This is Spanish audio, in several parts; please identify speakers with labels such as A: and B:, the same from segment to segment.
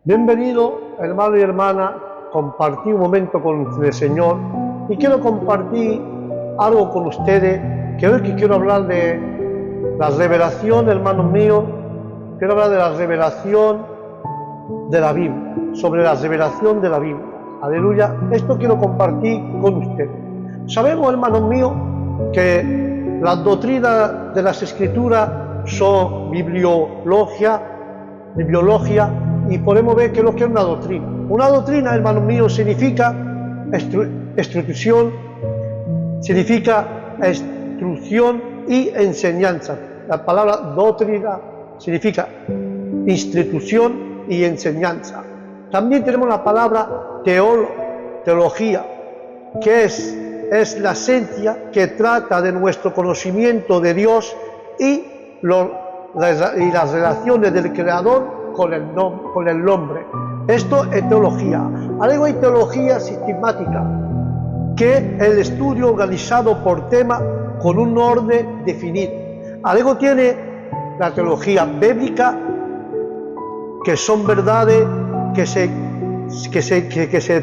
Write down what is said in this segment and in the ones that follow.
A: Bienvenido, hermano y hermana, compartí un momento con el Señor y quiero compartir algo con ustedes, que hoy quiero hablar de la revelación, hermanos míos, quiero hablar de la revelación de la Biblia, sobre la revelación de la Biblia. Aleluya, esto quiero compartir con ustedes. Sabemos, hermanos míos, que las doctrinas de las Escrituras son bibliología, y podemos ver que es lo que es una doctrina. Una doctrina, hermanos míos, significa instrucción y enseñanza. La palabra doctrina significa institución y enseñanza. También tenemos la palabra teología, que es la ciencia que trata de nuestro conocimiento de Dios y las relaciones del Creador con el hombre. Esto es teología. Luego hay teología sistemática, que es el estudio organizado por tema con un orden definido. Luego tiene la teología bíblica, que son verdades que se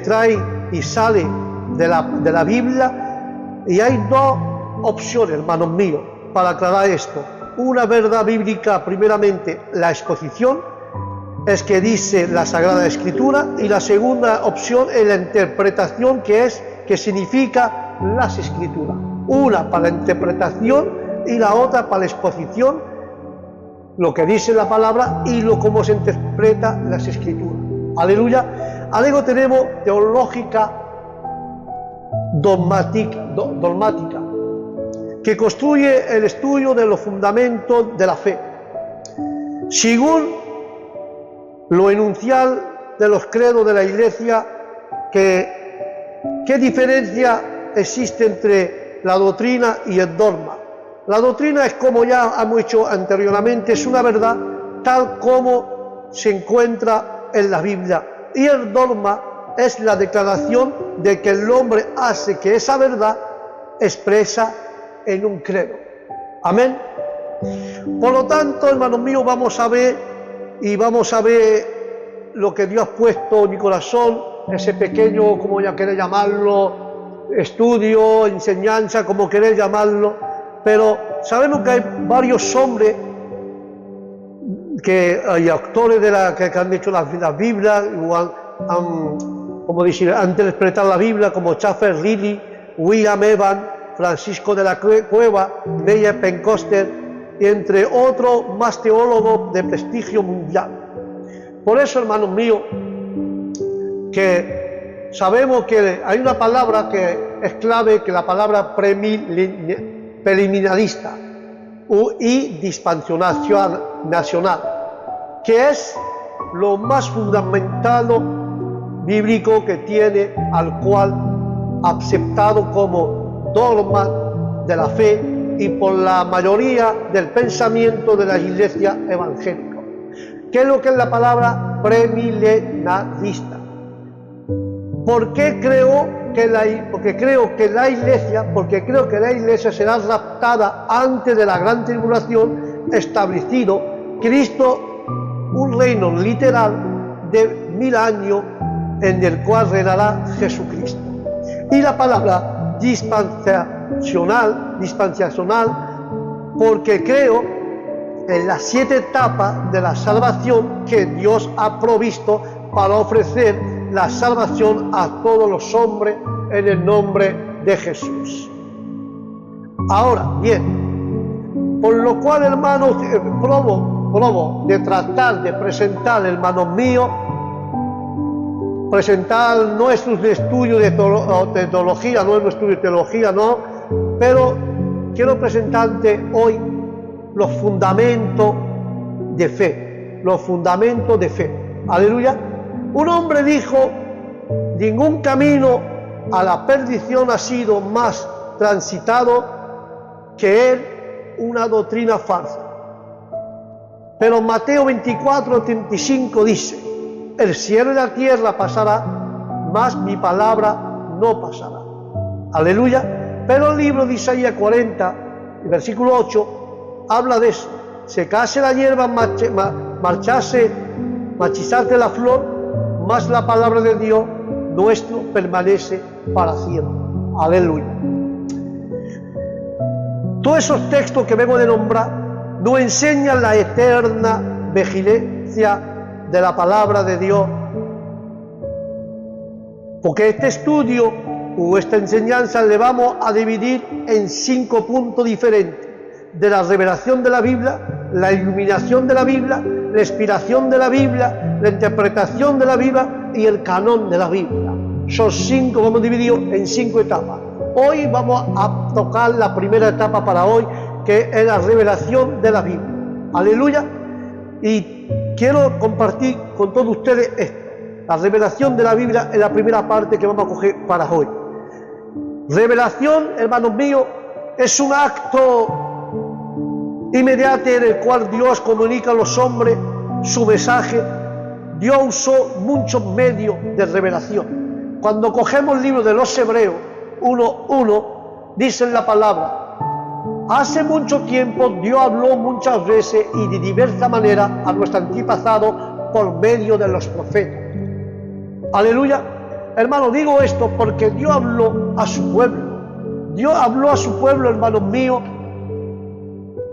A: traen y salen de la Biblia, y hay dos opciones, hermanos míos, para aclarar esto. Una verdad bíblica, primeramente, la exposición, es que dice la Sagrada Escritura, y la segunda opción es la interpretación, que significa las Escrituras. Una para la interpretación y la otra para la exposición, lo que dice la palabra y cómo se interpreta las Escrituras. Aleluya. Luego tenemos teológica dogmática, que construye el estudio de los fundamentos de la fe, según lo enunciado de los credos de la Iglesia. ¿Qué diferencia existe entre la doctrina y el dogma? La doctrina es, como ya hemos dicho anteriormente, es una verdad tal como se encuentra en la Biblia, y el dogma es la declaración de que el hombre hace que esa verdad expresa en un credo. Amén. Por lo tanto, hermanos míos, vamos a ver lo que Dios ha puesto en mi corazón, ese pequeño, como ya queréis llamarlo, estudio, enseñanza, como queréis llamarlo. Pero sabemos que hay varios hombres y autores que han hecho las Biblias, han interpretado la Biblia, como Chafer Ridley, William Evans, Francisco de la Cueva, Meyer Pencoster, y entre otros más teólogos de prestigio mundial. Por eso, hermanos míos, que sabemos que hay una palabra que es clave, que es la palabra preliminarista y dispensacional, que es lo más fundamentado bíblico que tiene, al cual aceptado como dogma de la fe y por la mayoría del pensamiento de la iglesia evangélica. ¿Qué es lo que es la palabra premilenarista? Porque creo que la iglesia será raptada antes de la gran tribulación, establecido Cristo un reino literal de 1000 años en el cual reinará Jesucristo. Y la palabra dispensacional, porque creo en las 7 etapas de la salvación que Dios ha provisto para ofrecer la salvación a todos los hombres en el nombre de Jesús. Ahora bien, por lo cual, hermanos, probo de tratar de presentar, hermanos míos, presentar nuestros estudios de teología, no es nuestro estudio de teología, no, pero quiero presentarte hoy los fundamentos de fe, Aleluya. Un hombre dijo: ningún camino a la perdición ha sido más transitado que él, una doctrina falsa. Pero Mateo 24:35 dice: el cielo y la tierra pasará, mas mi palabra no pasará. Aleluya. Pero el libro de Isaías 40, versículo 8, habla de eso: secase la hierba, marchase la flor, mas la palabra de Dios nuestro permanece para siempre. Aleluya. Todos esos textos que vengo de nombrar nos enseñan la eterna vigilancia de la palabra de Dios, porque este estudio o esta enseñanza le vamos a dividir en 5 puntos diferentes: de la revelación de la Biblia, la iluminación de la Biblia, la inspiración de la Biblia, la interpretación de la Biblia y el canon de la Biblia. Son 5, vamos divididos en 5 etapas. Hoy vamos a tocar la primera etapa para hoy, que es la revelación de la Biblia. Aleluya. Y quiero compartir con todos ustedes esto. La revelación de la Biblia es la primera parte que vamos a coger para hoy. Revelación, hermanos míos, es un acto inmediato en el cual Dios comunica a los hombres su mensaje. Dios usó muchos medios de revelación. Cuando cogemos el libro de los Hebreos 1:1, dice la palabra: hace mucho tiempo Dios habló muchas veces y de diversa manera a nuestros antepasados por medio de los profetas. Aleluya. Hermano, digo esto porque Dios habló a su pueblo. Dios habló a su pueblo, hermanos míos,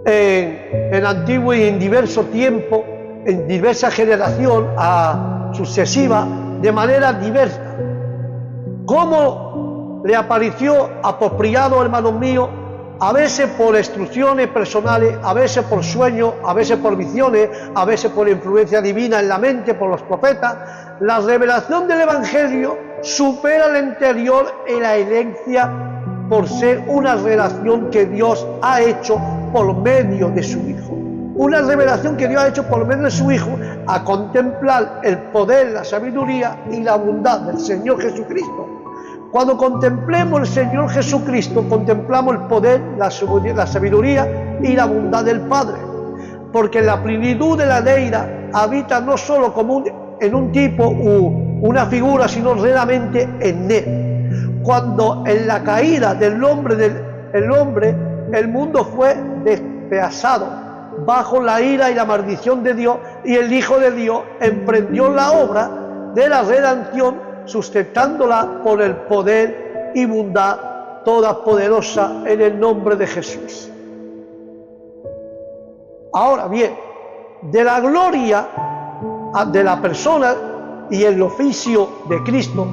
A: en antiguo y en diversos tiempos, en diversa generación sucesiva, de manera diversa. ¿Cómo le apareció apropiado, hermanos míos? A veces por instrucciones personales, a veces por sueños, a veces por visiones, a veces por influencia divina en la mente, por los profetas. La revelación del Evangelio supera el interior y la herencia por ser una revelación que Dios ha hecho por medio de su Hijo. Una revelación que Dios ha hecho por medio de su Hijo, a contemplar el poder, la sabiduría y la bondad del Señor Jesucristo. Cuando contemplemos el Señor Jesucristo, contemplamos el poder, la sabiduría y la bondad del Padre. Porque la plenitud de la deidad habita no solo como en un tipo u una figura, sino realmente en Él. Cuando en la caída del hombre, el mundo fue despedazado bajo la ira y la maldición de Dios, y el Hijo de Dios emprendió la obra de la redención, sustentándola por el poder y bondad todopoderosa en el nombre de Jesús. Ahora bien, de la gloria de la persona y el oficio de Cristo,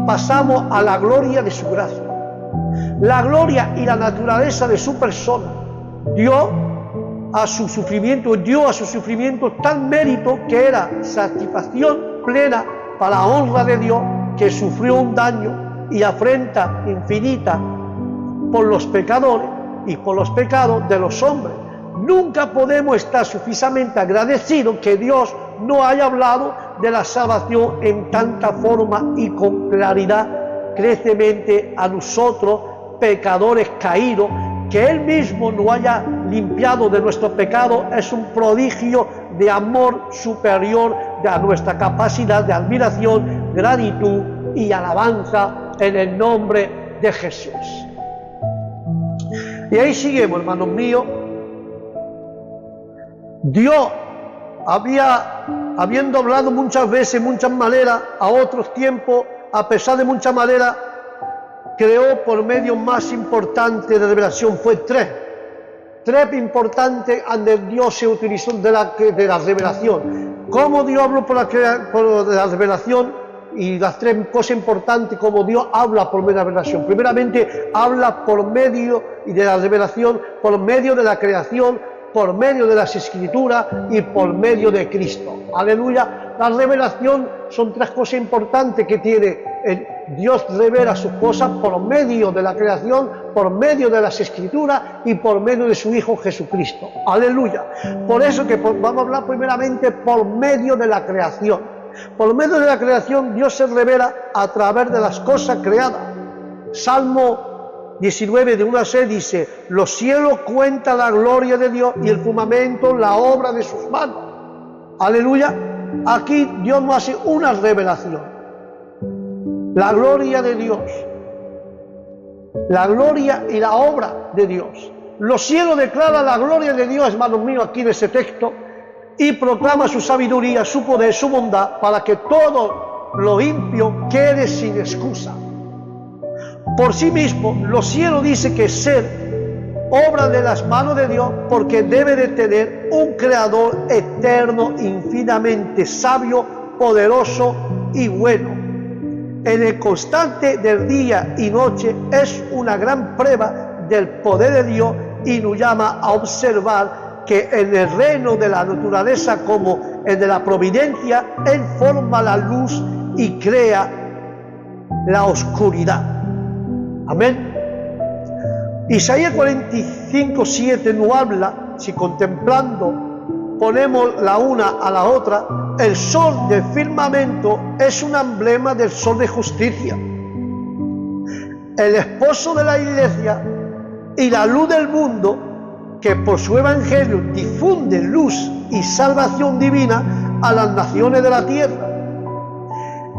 A: pasamos a la gloria de su gracia. La gloria y la naturaleza de su persona dio a su sufrimiento tal mérito que era satisfacción plena para la honra de Dios, que sufrió un daño y afrenta infinita por los pecadores y por los pecados de los hombres. Nunca podemos estar suficientemente agradecidos que Dios no haya hablado de la salvación en tanta forma y con claridad creciente a nosotros, pecadores caídos, que Él mismo nos haya limpiado de nuestros pecados. Es un prodigio de amor superior a nuestra capacidad de admiración, gratitud y alabanza en el nombre de Jesús. Y ahí seguimos, hermanos míos. Dios habiendo hablado muchas veces, muchas maneras, a otros tiempos, a pesar de muchas maneras, creó por medio más importante de revelación. Fue tres importantes donde Dios se utilizó de la revelación. ¿Cómo Dios habló por la revelación? Y las 3 cosas importantes, como Dios habla por medio de la revelación. Primeramente, habla por medio de la revelación, por medio de la creación, por medio de las Escrituras y por medio de Cristo. Aleluya. La revelación son 3 cosas importantes que tiene. Dios revela sus cosas por medio de la creación, por medio de las Escrituras y por medio de su Hijo Jesucristo. Aleluya. Por eso que vamos a hablar primeramente por medio de la creación. Por medio de la creación Dios se revela a través de las cosas creadas. Salmo 19 de 1 a 6 dice: los cielos cuentan la gloria de Dios y el firmamento la obra de sus manos. Aleluya. Aquí Dios nos hace una revelación. La gloria de Dios, la gloria y la obra de Dios. Los cielos declaran la gloria de Dios, hermanos míos, aquí en ese texto, y proclama su sabiduría, su poder, su bondad, para que todos lo impío quede sin excusa. Por sí mismo, lo cielo dice que ser obra de las manos de Dios, porque debe de tener un creador eterno, infinitamente sabio, poderoso y bueno. En el constante del día y noche es una gran prueba del poder de Dios y nos llama a observar que en el reino de la naturaleza como en de la providencia, Él forma la luz y crea la oscuridad. Amén. Isaías 45:7 nos habla, si contemplando ponemos la una a la otra, el sol del firmamento es un emblema del sol de justicia. El esposo de la iglesia y la luz del mundo, que por su evangelio difunde luz y salvación divina a las naciones de la tierra.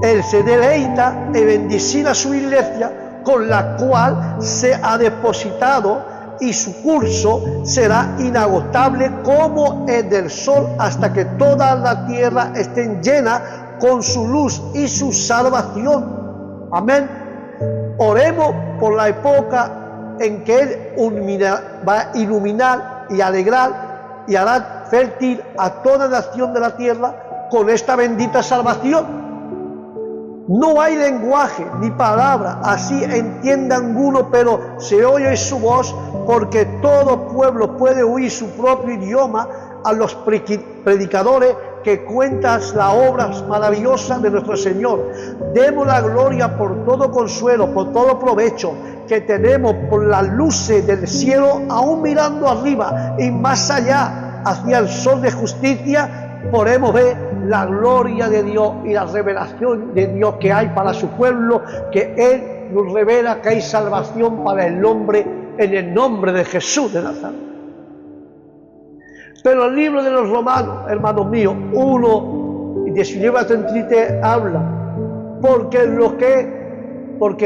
A: Él se deleita en bendecir a su iglesia, con la cual se ha depositado, y su curso será inagotable como el del sol, hasta que toda la tierra esté llena con su luz y su salvación. Amén. Oremos por la época en que Él va a iluminar y alegrar y hará fértil a toda nación de la tierra con esta bendita salvación. No hay lenguaje ni palabra, así entienda alguno, pero se oye su voz, porque todo pueblo puede oír su propio idioma, a los predicadores que cuentan las obras maravillosas de nuestro Señor. Demos la gloria por todo consuelo, por todo provecho que tenemos por las luces del cielo, aún mirando arriba y más allá hacia el sol de justicia. Podemos ver la gloria de Dios y la revelación de Dios que hay para su pueblo, que Él nos revela que hay salvación para el hombre en el nombre de Jesús de Nazaret. Pero el libro de los Romanos, hermanos míos, 1:19-33 habla, porque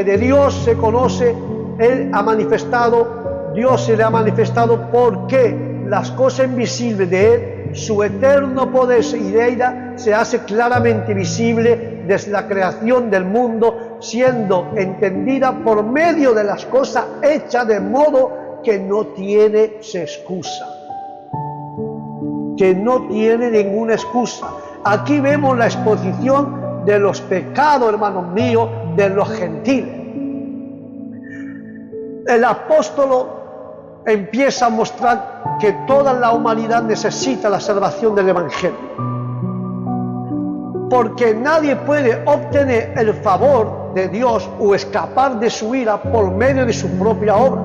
A: de Dios se conoce, Él ha manifestado, Dios se le ha manifestado porque las cosas invisibles de Él, su eterno poder y deidad, se hace claramente visible desde la creación del mundo, siendo entendida por medio de las cosas hechas, de modo que no tiene excusa. Que no tiene ninguna excusa. Aquí vemos la exposición de los pecados, hermanos míos, de los gentiles. El apóstol empieza a mostrar que toda la humanidad necesita la salvación del Evangelio, porque nadie puede obtener el favor de Dios o escapar de su ira por medio de su propia obra,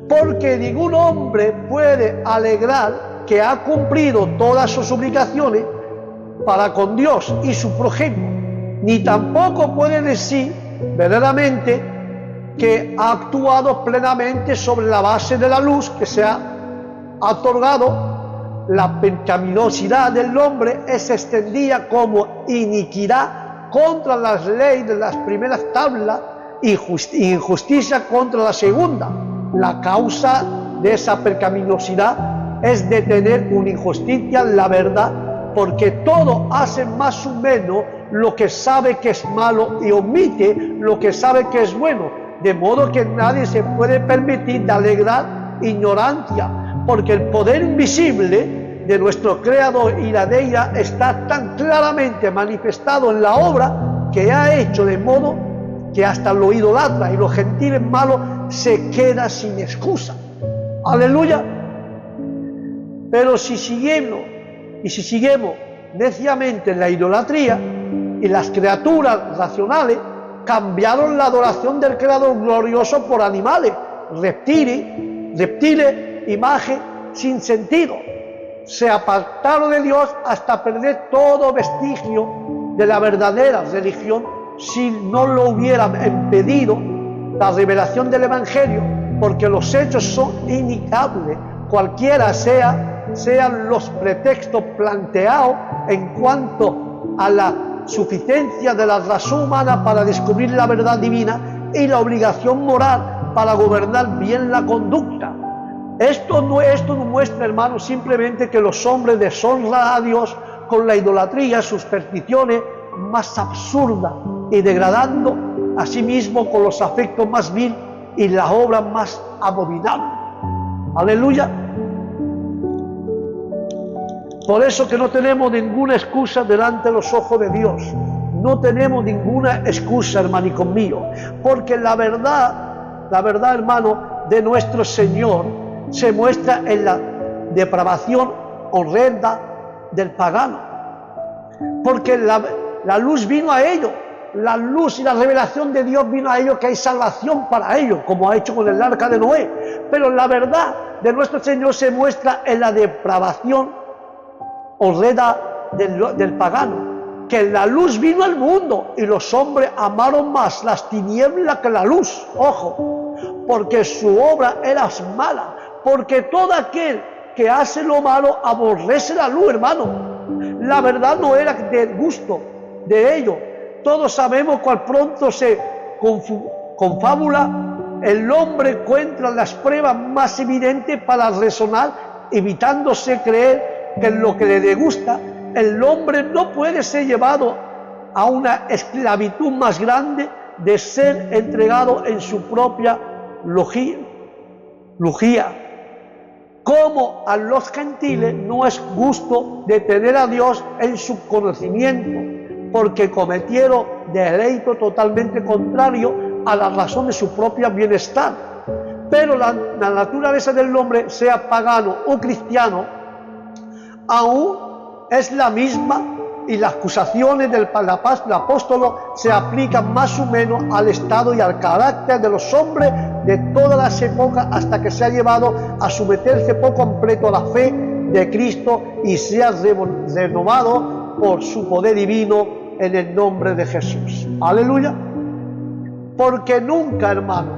A: porque ningún hombre puede alegrar que ha cumplido todas sus obligaciones para con Dios y su prójimo, ni tampoco puede decir verdaderamente que ha actuado plenamente sobre la base de la luz que se ha otorgado. La pecaminosidad del hombre es extendida como iniquidad contra las leyes de las primeras tablas y injusticia contra la segunda. La causa de esa pecaminosidad es de tener una injusticia en la verdad, porque todo hace más o menos lo que sabe que es malo y omite lo que sabe que es bueno. De modo que nadie se puede permitir de alegrar ignorancia, porque el poder invisible de nuestro Creador y la deidad está tan claramente manifestado en la obra que ha hecho, de modo que hasta los idólatras y los gentiles malos se queda sin excusa. Aleluya. Pero si seguimos neciamente en la idolatría, y las criaturas racionales cambiaron la adoración del Creador glorioso por animales, reptiles, imagen sin sentido. Se apartaron de Dios hasta perder todo vestigio de la verdadera religión, si no lo hubieran impedido la revelación del Evangelio, porque los hechos son innegables, cualquiera sean los pretextos planteados en cuanto a la suficiencia de la razón humana para descubrir la verdad divina y la obligación moral para gobernar bien la conducta. Esto nos muestra, hermanos, simplemente que los hombres deshonran a Dios con la idolatría, supersticiones más absurda y degradando a sí mismo con los afectos más vil y las obras más abominables. Aleluya. Por eso que no tenemos ninguna excusa delante de los ojos de Dios. No tenemos ninguna excusa, hermanico mío, porque la verdad, hermano, de nuestro Señor se muestra en la depravación horrenda del pagano. Porque la luz vino a ellos, la luz y la revelación de Dios vino a ellos, que hay salvación para ellos, como ha hecho con el arca de Noé. Pero la verdad de nuestro Señor se muestra en la depravación horrenda del pagano. Que la luz vino al mundo y los hombres amaron más las tinieblas que la luz. Ojo, porque su obra era mala. Porque todo aquel que hace lo malo aborrece la luz, hermano. La verdad no era del gusto de ellos. Todos sabemos cuál pronto se confabula el hombre contra las pruebas más evidentes para razonar, evitándose creer que en lo que le gusta, el hombre no puede ser llevado a una esclavitud más grande de ser entregado en su propia lujía. Como a los gentiles no es gusto de tener a Dios en su conocimiento, porque cometieron deleito totalmente contrario a la razón de su propio bienestar. Pero la naturaleza del hombre, sea pagano o cristiano, aún es la misma, y las acusaciones del apóstol se aplican más o menos al estado y al carácter de los hombres de todas las épocas, hasta que se ha llevado a someterse por completo a la fe de Cristo y sea renovado por su poder divino en el nombre de Jesús. Aleluya. Porque nunca, hermano,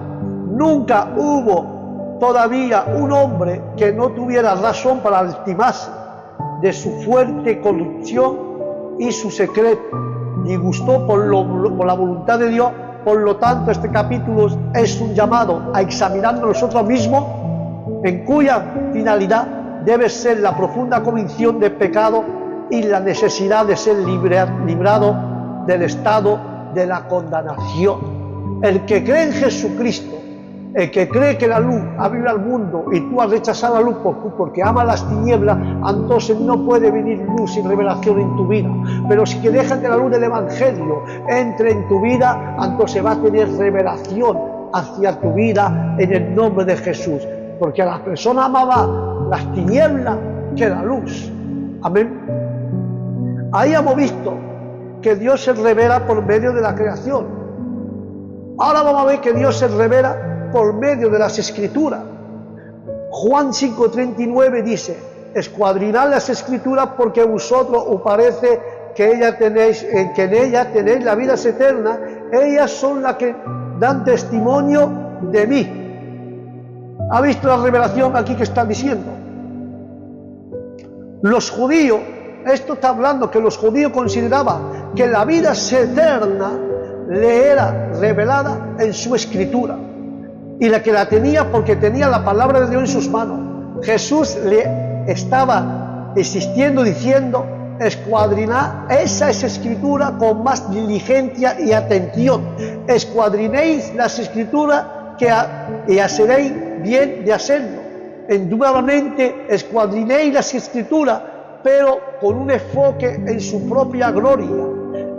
A: nunca hubo todavía un hombre que no tuviera razón para lastimarse de su fuerte corrupción y su secreto, y gustó por la voluntad de Dios. Por lo tanto, este capítulo es un llamado a examinarnos nosotros mismos, en cuya finalidad debe ser la profunda convicción del pecado y la necesidad de ser librado del estado de la condenación. El que cree en Jesucristo, el que cree que la luz ha venido al mundo y tú has rechazado la luz porque amas las tinieblas, entonces no puede venir luz y revelación en tu vida. Pero si que dejas que la luz del Evangelio entre en tu vida, entonces va a tener revelación hacia tu vida en el nombre de Jesús. Porque a las personas amaban las tinieblas que la luz. Amén. Ahí hemos visto que Dios se revela por medio de la creación. Ahora vamos a ver que Dios se revela por medio de las Escrituras. Juan 5:39 dice: escuadrinad las Escrituras, porque vosotros os parece que en ellas tenéis la vida eterna. Ellas son las que dan testimonio de mí. ¿Ha visto la revelación aquí que están diciendo? Los judíos, esto está hablando que los judíos consideraban que la vida eterna le era revelada en su Escritura. Y la que la tenía porque tenía la palabra de Dios en sus manos. Jesús le estaba existiendo diciendo: escuadrinad esa Escritura con más diligencia y atención. Escuadrinéis las Escrituras y haceréis bien de hacerlo. Indudablemente escuadrinéis las Escrituras, pero con un enfoque en su propia gloria.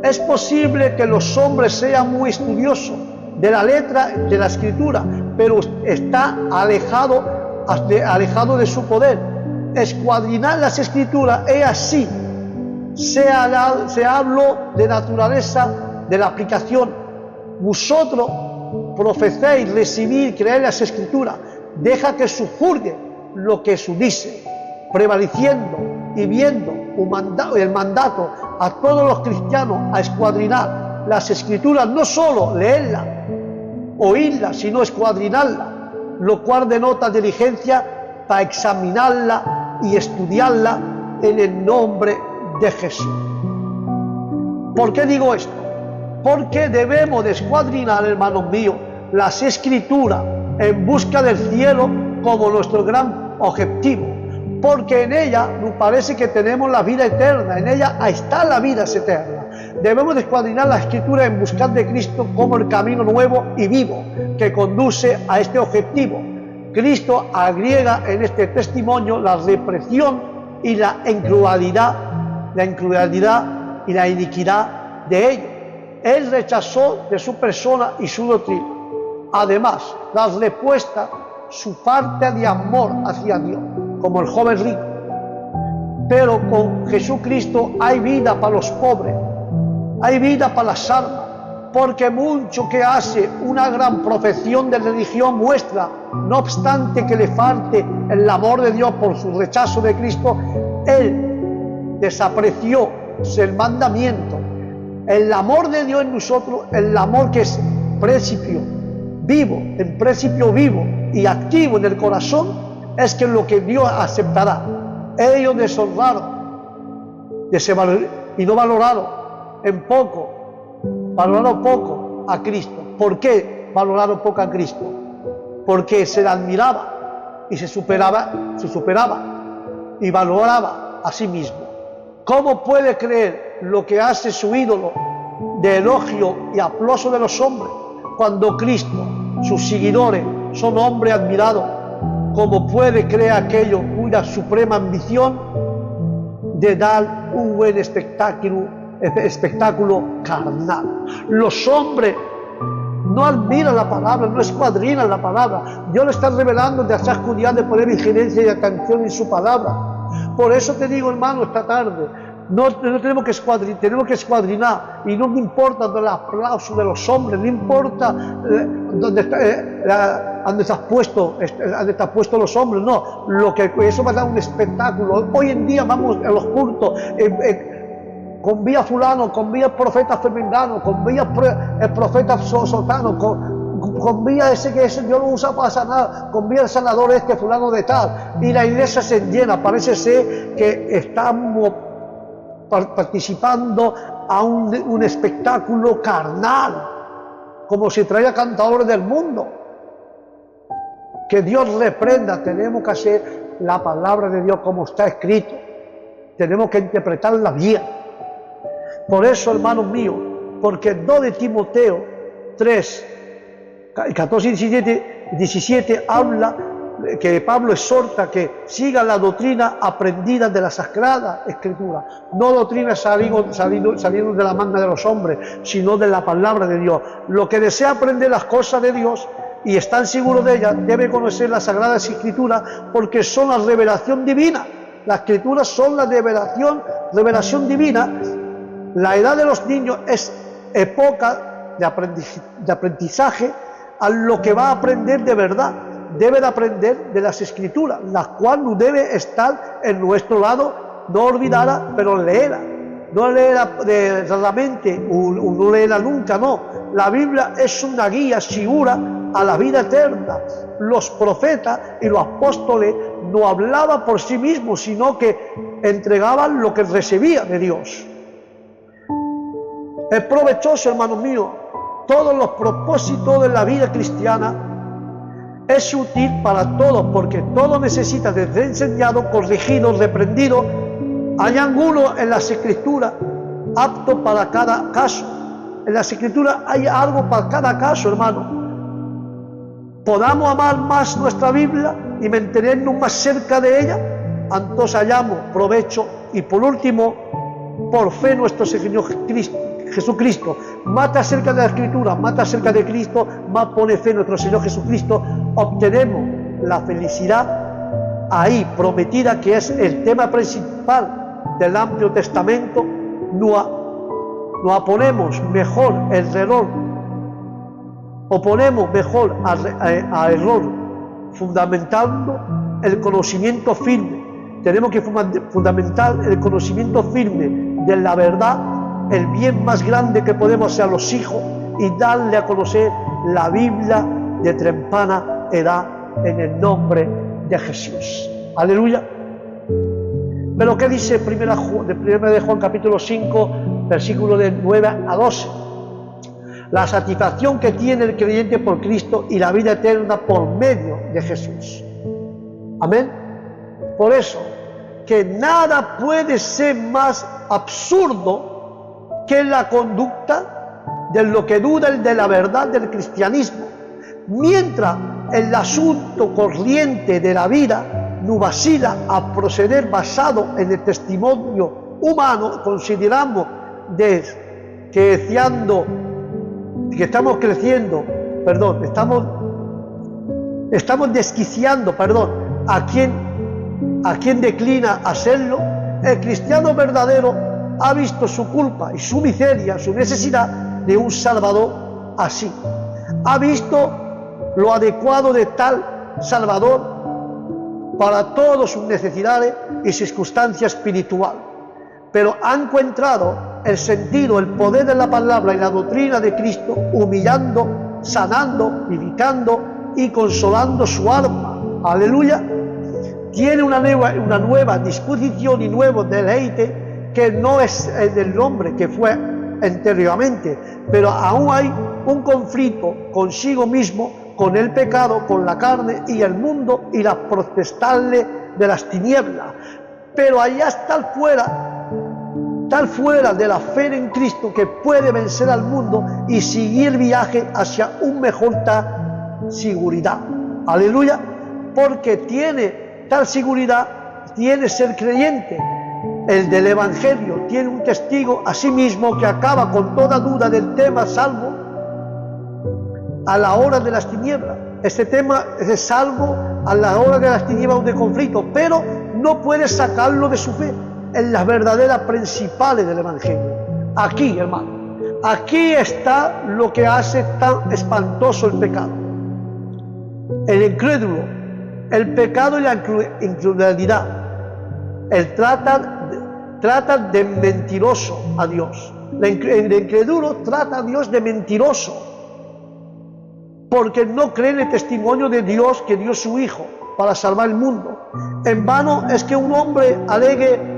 A: Es posible que los hombres sean muy estudiosos de la letra de la Escritura, pero está alejado de su poder. Escuadrinar las Escrituras es así. Se habló de naturaleza de la aplicación. Vosotros profetéis, recibir, creer las Escrituras. Deja que su juzgue lo que su dice, prevaleciendo y viendo el mandato a todos los cristianos a escuadrinar las Escrituras, no solo leerlas, oírla, sino escuadrinarla, lo cual denota diligencia para examinarla y estudiarla en el nombre de Jesús. ¿Por qué digo esto? Porque debemos de escuadrinar, hermanos míos, las Escrituras en busca del cielo como nuestro gran objetivo, porque en ella nos parece que tenemos la vida eterna, en ella está la vida eterna. Debemos de escuadrinar la Escritura en buscar de Cristo como el camino nuevo y vivo que conduce a este objetivo. Cristo agrega en este testimonio la represión y la incrualidad y la iniquidad de ellos. Él rechazó de su persona y su doctrina. Además, la respuesta, su falta de amor hacia Dios, como el joven rico. Pero con Jesucristo hay vida para los pobres, hay vida para las almas, porque mucho que hace una gran profesión de religión muestra, no obstante que le falte el amor de Dios por su rechazo de Cristo, él desapreció el mandamiento. El amor de Dios en nosotros, el amor que es principio vivo y activo en el corazón, es que lo que Dios aceptará. Ellos deshonraron y no valoraron valoraron poco a Cristo. ¿Por qué valoraron poco a Cristo? Porque se le admiraba y se superaba y valoraba a sí mismo. ¿Cómo puede creer lo que hace su ídolo de elogio y aplauso de los hombres cuando Cristo, sus seguidores, son hombres admirados? ¿Cómo puede creer aquello una suprema ambición de dar un buen espectáculo carnal? Los hombres no admiran la palabra, no escuadrinan la palabra. Dios le está revelando de hacer cuidar de poner vigilancia y atención en su palabra. Por eso te digo, hermano, esta tarde, no tenemos que escuadrinar, y no me importa el aplauso de los hombres, no importa dónde están puestos los hombres, no, eso va a dar un espectáculo. Hoy en día vamos a los cultos, convía fulano, convía el profeta Fermindano, convía el profeta Sotano, convía ese Dios lo usa para sanar, convía el sanador fulano de tal, y la iglesia se llena. Parece ser que estamos participando a un espectáculo carnal, como si traía cantadores del mundo. Que Dios reprenda. Tenemos que hacer la palabra de Dios como está escrito, tenemos que interpretarla bien. Por eso, hermanos míos, porque 2 de Timoteo 3, 14 y 17 habla que Pablo exhorta que siga la doctrina aprendida de la Sagrada Escritura, no doctrina saliendo de la manga de los hombres, sino de la palabra de Dios. Lo que desea aprender las cosas de Dios y están seguros de ellas, debe conocer las Sagradas Escrituras, porque son la revelación divina. Las Escrituras son la revelación divina. La edad de los niños es época de aprendizaje a lo que va a aprender de verdad. Debe de aprender de las Escrituras, la cual no debe estar en nuestro lado, no olvidarla, pero leerla. No leerla raramente, no leerla nunca, no. La Biblia es una guía segura a la vida eterna. Los profetas y los apóstoles no hablaban por sí mismos, sino que entregaban lo que recibían de Dios. Es provechoso, hermanos míos, todos los propósitos de la vida cristiana. Es útil para todos, porque todo necesita de ser enseñado, corregido, reprendido. Hay ángulo en las Escrituras apto para cada caso. En las Escrituras hay algo para cada caso, hermano. Podamos amar más nuestra Biblia y mantenernos más cerca de ella, entonces hallamos provecho. Y por último, por fe nuestro Señor Jesucristo, más te acerca de la Escritura, más te acerca de Cristo, más pone fe en nuestro Señor Jesucristo, obtenemos la felicidad ahí prometida, que es el tema principal del Amplio Testamento. Nos oponemos mejor el error, oponemos mejor al error, fundamentando el conocimiento firme. Tenemos que fundamentar el conocimiento firme de la verdad, el bien más grande que podemos hacer a los hijos, y darle a conocer la Biblia de temprana edad en el nombre de Jesús. Aleluya. Pero ¿qué dice 1 de Juan capítulo 5, versículo de 9 a 12? La satisfacción que tiene el creyente por Cristo y la vida eterna por medio de Jesús. Amén. Por eso, que nada puede ser más absurdo que la conducta de lo que duda el de la verdad del cristianismo, mientras el asunto corriente de la vida no vacila a proceder basado en el testimonio humano. Consideramos estamos desquiciando, a quien declina hacerlo. El cristiano verdadero ha visto su culpa y su miseria, su necesidad de un Salvador así. Ha visto lo adecuado de tal Salvador para todas sus necesidades y circunstancias espirituales, pero ha encontrado el sentido, el poder de la palabra y la doctrina de Cristo, humillando, sanando, vivificando y consolando su alma. Aleluya. Tiene una nueva disposición y nuevo deleite que no es el del hombre que fue anteriormente, pero aún hay un conflicto consigo mismo, con el pecado, con la carne y el mundo y las potestades de las tinieblas. Pero allá está tal fuera de la fe en Cristo, que puede vencer al mundo y seguir el viaje hacia un mejor seguridad. Aleluya. Porque tiene tal seguridad, tiene ser creyente. El del Evangelio tiene un testigo a sí mismo que acaba con toda duda del tema salvo a la hora de las tinieblas. Este tema es salvo a la hora de las tinieblas de conflicto, pero no puede sacarlo de su fe en las verdaderas principales del Evangelio. Aquí, hermano, aquí está lo que hace tan espantoso el pecado. El incrédulo, el pecado y la incredulidad. Él trata de mentiroso a Dios. El incrédulo trata a Dios de mentiroso, porque no cree en el testimonio de Dios que dio su Hijo para salvar el mundo. En vano es que un hombre alegue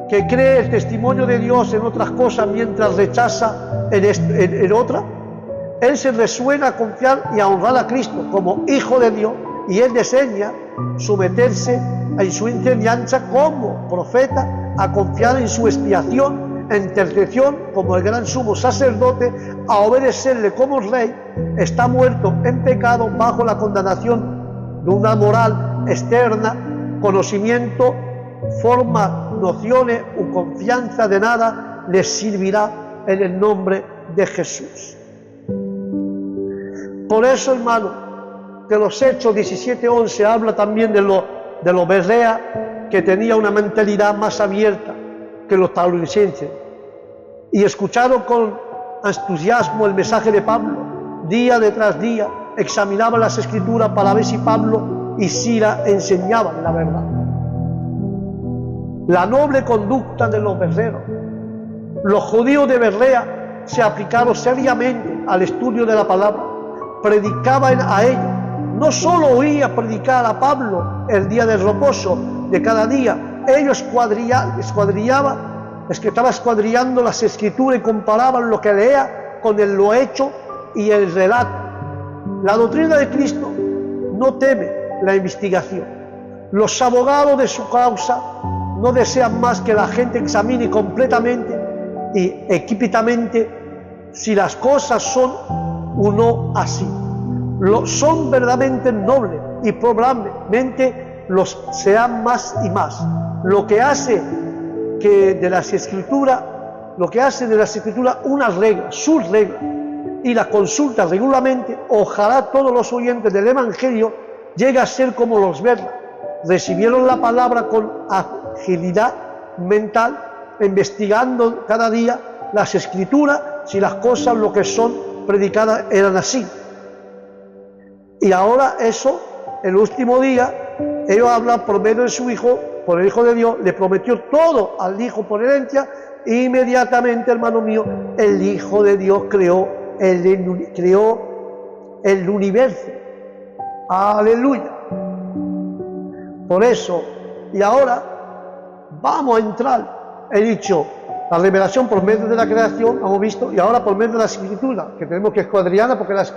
A: que cree el testimonio de Dios en otras cosas mientras rechaza en otra. Él se resuena a confiar y a honrar a Cristo como Hijo de Dios, y él desea someterse en su enseñanza como profeta, a confiar en su expiación, intercesión como el gran sumo sacerdote, a obedecerle como rey. Está muerto en pecado bajo la condenación de una moral externa, conocimiento, forma, nociones o confianza de nada le servirá en el nombre de Jesús. Por eso, hermano, que los Hechos 17:11 habla también de los bereas, que tenía una mentalidad más abierta que los tauricenses, y escucharon con entusiasmo el mensaje de Pablo. Día tras día examinaban las Escrituras para ver si Pablo y Sila enseñaban la verdad. La noble conducta de los bereros. Los judíos de Berea se aplicaron seriamente al estudio de la palabra, predicaban a ellos. No solo oía predicar a Pablo el día del reposo de cada día, ellos estaba escuadrillando las Escrituras y comparaban lo que leía con lo hecho y el relato. La doctrina de Cristo no teme la investigación. Los abogados de su causa no desean más que la gente examine completamente y equivocadamente si las cosas son o no así. Son verdaderamente nobles y probablemente los sean más y más. Lo que hace de las Escrituras una regla, su regla, y la consulta regularmente. Ojalá todos los oyentes del Evangelio lleguen a ser como los verlas. Recibieron la palabra con agilidad mental, investigando cada día las Escrituras, si las cosas lo que son predicadas eran así. Y ahora eso, el último día, ellos hablan por medio de su Hijo, por el Hijo de Dios, le prometió todo al Hijo por herencia, e inmediatamente, hermano mío, el Hijo de Dios creó el universo. Aleluya. Por eso, y ahora vamos a entrar, he dicho, la revelación por medio de la creación, hemos visto, y ahora por medio de la Escritura, que tenemos que escuadrillarla porque las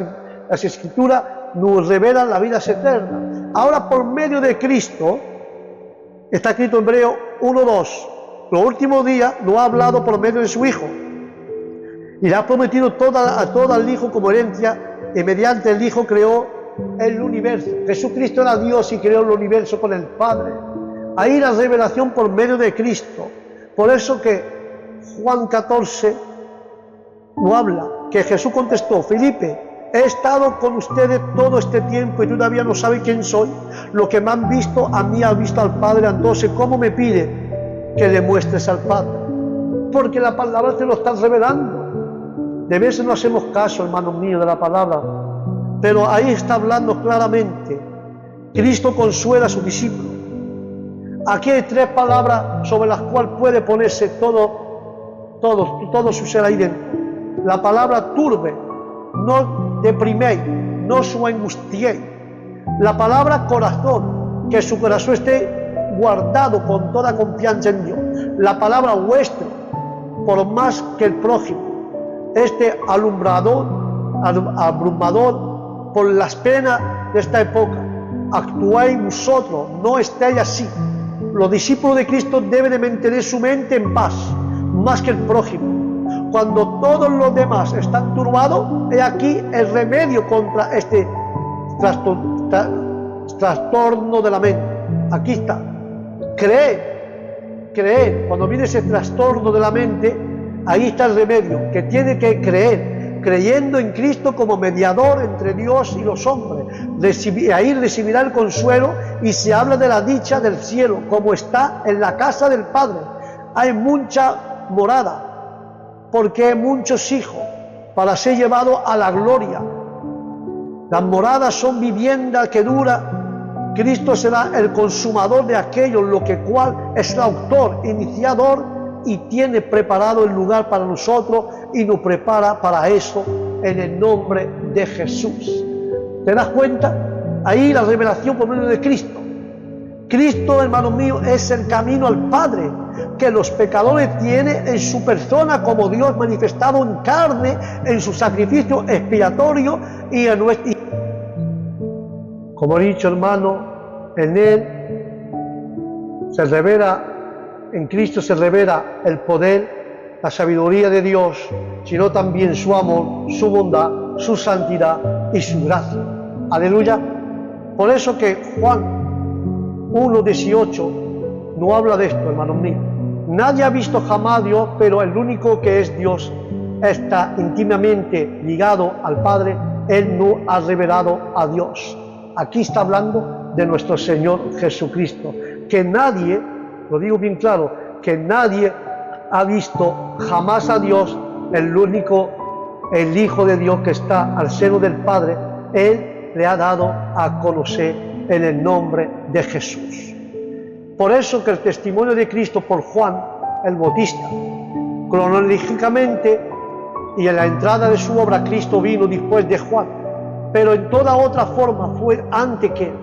A: Escrituras nos revelan la vida eterna. Ahora por medio de Cristo, está escrito en Hebreo 1:2, los últimos días nos ha hablado por medio de su Hijo. y le ha prometido a todo al Hijo como herencia, y mediante el Hijo creó el universo. Jesucristo era Dios y creó el universo con el Padre. Ahí la revelación por medio de Cristo. Por eso que Juan 14 no habla, que Jesús contestó: Felipe, he estado con ustedes todo este tiempo y todavía no saben quién soy. Lo que me han visto a mí ha visto al Padre. Entonces, ¿cómo me pide que le muestres al Padre? Porque la palabra te lo está revelando. De veces no hacemos caso, hermanos míos, de la palabra, pero ahí está hablando claramente. Cristo consuela a sus discípulos. Aquí hay 3 palabras sobre las cuales puede ponerse todo su ser ahí dentro. La palabra turbe, no depriméis, no os angustiéis. La palabra corazón, que su corazón esté guardado con toda confianza en Dios. La palabra vuestro, por más que el prójimo, este abrumador por las penas de esta época. Actuáis vosotros, no estéis así. Los discípulos de Cristo deben de mantener su mente en paz, más que el prójimo. Cuando todos los demás están turbados, he aquí el remedio contra este trastorno de la mente. Aquí está. Creer. Cuando viene ese trastorno de la mente, ahí está el remedio, que tiene que creer, creyendo en Cristo como mediador entre Dios y los hombres. Ahí recibirá el consuelo, y se habla de la dicha del cielo, como está en la casa del Padre. Hay mucha morada, porque hay muchos hijos para ser llevados a la gloria. Las moradas son viviendas que duran. Cristo será el consumador de aquello, lo que cual es el autor, iniciador, y tiene preparado el lugar para nosotros y nos prepara para eso en el nombre de Jesús. ¿Te das cuenta? Ahí la revelación por medio de Cristo. Cristo, hermano mío, es el camino al Padre que los pecadores tienen en su persona como Dios manifestado en carne, en su sacrificio expiatorio y en nuestro... Como he dicho, hermano, en Él se revela, en Cristo se revela el poder, la sabiduría de Dios, sino también su amor, su bondad, su santidad y su gracia. Aleluya. Por eso que Juan 1:18 no habla de esto, hermanos míos. Nadie ha visto jamás a Dios, pero el único que es Dios está íntimamente ligado al Padre. Él no ha revelado a Dios. Aquí está hablando de nuestro Señor Jesucristo, que nadie, lo digo bien claro, que nadie ha visto jamás a Dios, el Hijo de Dios que está al seno del Padre. Él le ha dado a conocer en el nombre de Jesús. Por eso que el testimonio de Cristo por Juan el Bautista, cronológicamente y en la entrada de su obra, Cristo vino después de Juan, pero en toda otra forma fue antes que él.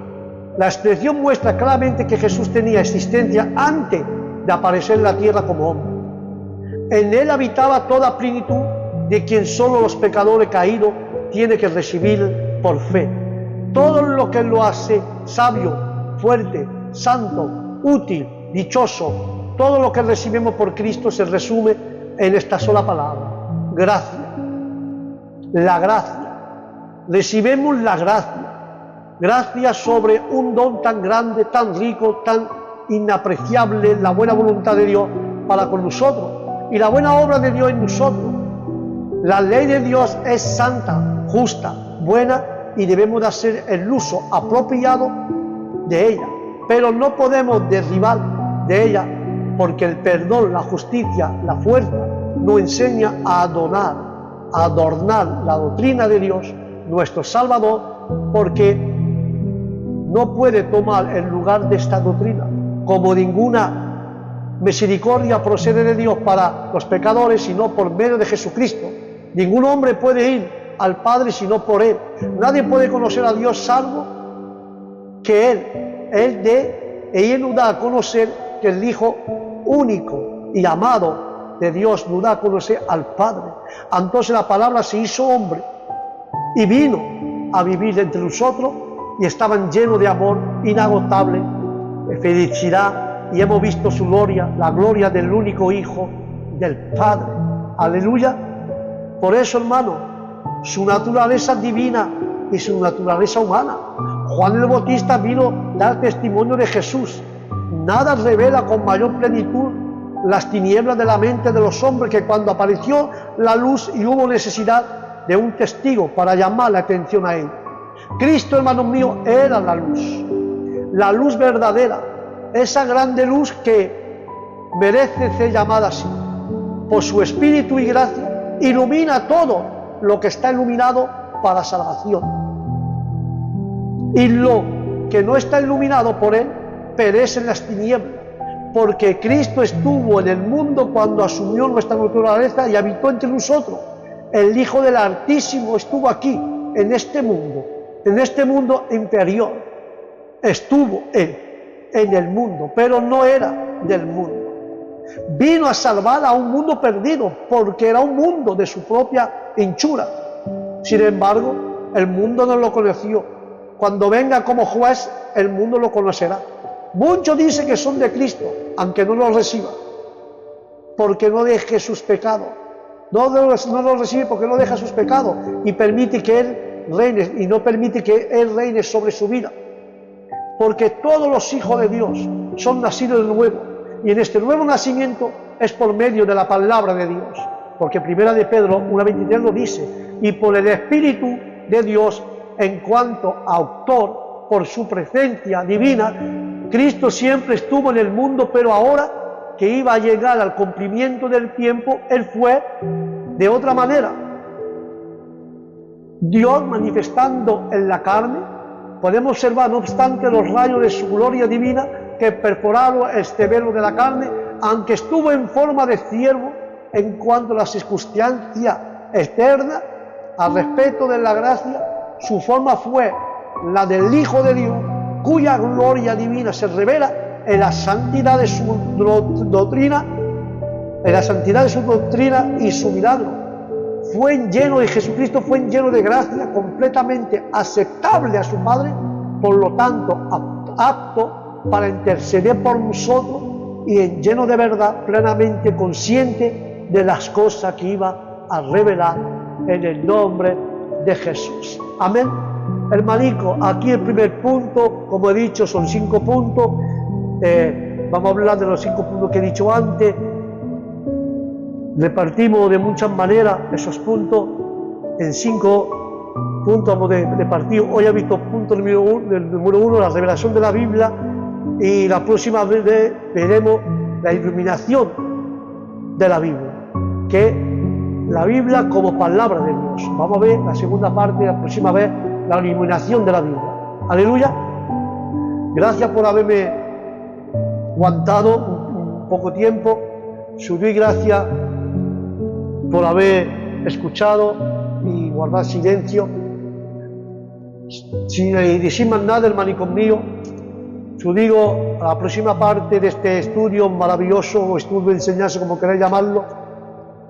A: La expresión muestra claramente que Jesús tenía existencia antes de aparecer en la tierra como hombre. En él habitaba toda plenitud de quien solo los pecadores caídos tienen que recibir por fe. Todo lo que lo hace sabio, fuerte, santo, útil, dichoso, todo lo que recibimos por Cristo se resume en esta sola palabra: gracia. La gracia. Recibimos la gracia. Gracia sobre un don tan grande, tan rico, tan inapreciable, la buena voluntad de Dios para con nosotros y la buena obra de Dios en nosotros. La ley de Dios es santa, justa, buena, y debemos de hacer el uso apropiado de ella, pero no podemos derribar de ella, porque el perdón, la justicia, la fuerza nos enseña a adornar la doctrina de Dios, nuestro Salvador, porque no puede tomar el lugar de esta doctrina, como ninguna misericordia procede de Dios para los pecadores, sino por medio de Jesucristo. Ningún hombre puede ir al Padre sino por Él. Nadie puede conocer a Dios salvo que Él nos da a conocer, que el Hijo único y amado de Dios nos da a conocer al Padre. Entonces la palabra se hizo hombre y vino a vivir entre nosotros, y estaban llenos de amor inagotable, de felicidad, y hemos visto su gloria, la gloria del único Hijo del Padre. Aleluya. Por eso, hermano, su naturaleza divina y su naturaleza humana. Juan el Bautista vino a dar testimonio de Jesús. Nada revela con mayor plenitud las tinieblas de la mente de los hombres que cuando apareció la luz y hubo necesidad de un testigo para llamar la atención a él. Cristo, hermanos míos, era la luz verdadera, esa grande luz que merece ser llamada así. Por su espíritu y gracia, ilumina todo lo que está iluminado para salvación. Y lo que no está iluminado por él, perece en las tinieblas, porque Cristo estuvo en el mundo cuando asumió nuestra naturaleza y habitó entre nosotros. El Hijo del Altísimo estuvo aquí, en este mundo interior. Estuvo él en el mundo, pero no era del mundo. Vino a salvar a un mundo perdido, porque era un mundo de su propia hinchura. Sin embargo, el mundo no lo conoció. Cuando venga como juez, el mundo lo conocerá. Muchos dicen que son de Cristo, aunque no lo reciban, porque no deje sus pecados. No lo recibe porque no deja sus pecados y permite que Él reine, y no permite que Él reine sobre su vida. Porque todos los hijos de Dios son nacidos de nuevo, y en este nuevo nacimiento es por medio de la palabra de Dios. Porque 1 de Pedro 1:23 lo dice, y por el Espíritu de Dios, en cuanto a autor, por su presencia divina, Cristo siempre estuvo en el mundo, pero ahora que iba a llegar al cumplimiento del tiempo, Él fue de otra manera. Dios manifestando en la carne, podemos observar no obstante los rayos de su gloria divina que perforaron este velo de la carne, aunque estuvo en forma de siervo en cuanto a la circunstancia externa, al respecto de la gracia, su forma fue la del Hijo de Dios, cuya gloria divina se revela en la santidad de su doctrina, y su milagro. Jesucristo fue lleno de gracia, completamente aceptable a su Padre, por lo tanto apto para interceder por nosotros y lleno de verdad, plenamente consciente de las cosas que iba a revelar en el nombre de Jesús. Amén. Hermanico, aquí el primer punto, como he dicho, son 5 puntos. Vamos a hablar de los 5 puntos que he dicho antes. Repartimos de muchas maneras esos puntos en 5 puntos. Vamos de partido. Hoy he visto punto número 1, la revelación de la Biblia, y la próxima vez veremos la iluminación de la Biblia, que la Biblia como palabra de Dios. Vamos a ver la segunda parte, la próxima vez, la iluminación de la Biblia. Aleluya. Gracias por haberme aguantado un poco tiempo. Subí gracias por haber escuchado y guardar silencio. Sin decir más nada, hermanico mío, yo digo a la próxima parte de este estudio maravilloso, o estudio de enseñanza, como queráis llamarlo,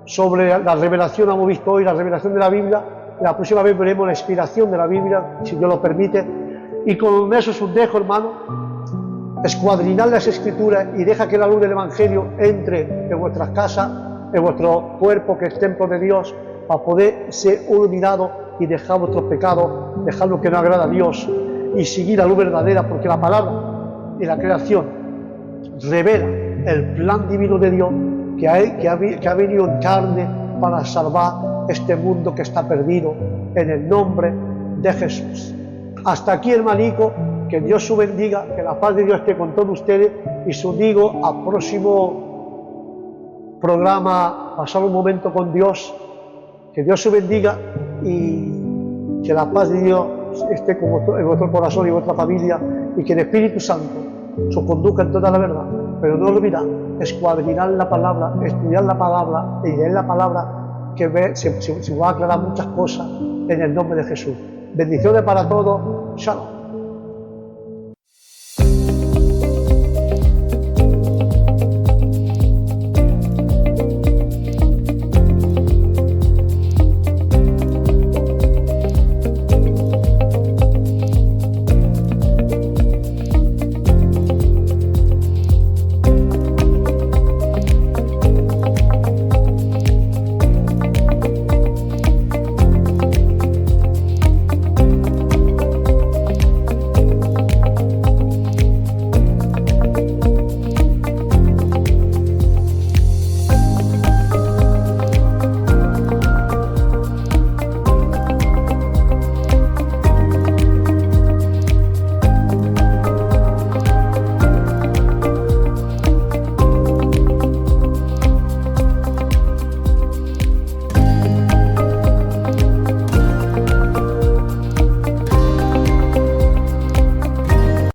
A: sobre la revelación. Hemos visto hoy la revelación de la Biblia. La próxima vez veremos la inspiración de la Biblia, si Dios lo permite. Y con eso os dejo, hermano, escuadrinar las Escrituras y deja que la luz del Evangelio entre en vuestras casas, en vuestro cuerpo, que es templo de Dios, para poder ser iluminado y dejar vuestros pecados, dejar lo que no agrada a Dios y seguir la luz verdadera, porque la palabra y la creación revela el plan divino de Dios que ha venido en carne para salvar este mundo que está perdido, en el nombre de Jesús. Hasta aquí, hermanico, que Dios os bendiga, que la paz de Dios esté con todos ustedes, y os digo al próximo programa, pasar un momento con Dios. Que Dios os bendiga y que la paz de Dios esté en vuestro corazón y vuestra familia, y que el Espíritu Santo os conduzca en toda la verdad. Pero no olvidad escuadrinar la palabra, estudiar la palabra y leer la palabra, que se va a aclarar muchas cosas en el nombre de Jesús. Bendiciones para todos. Shalom.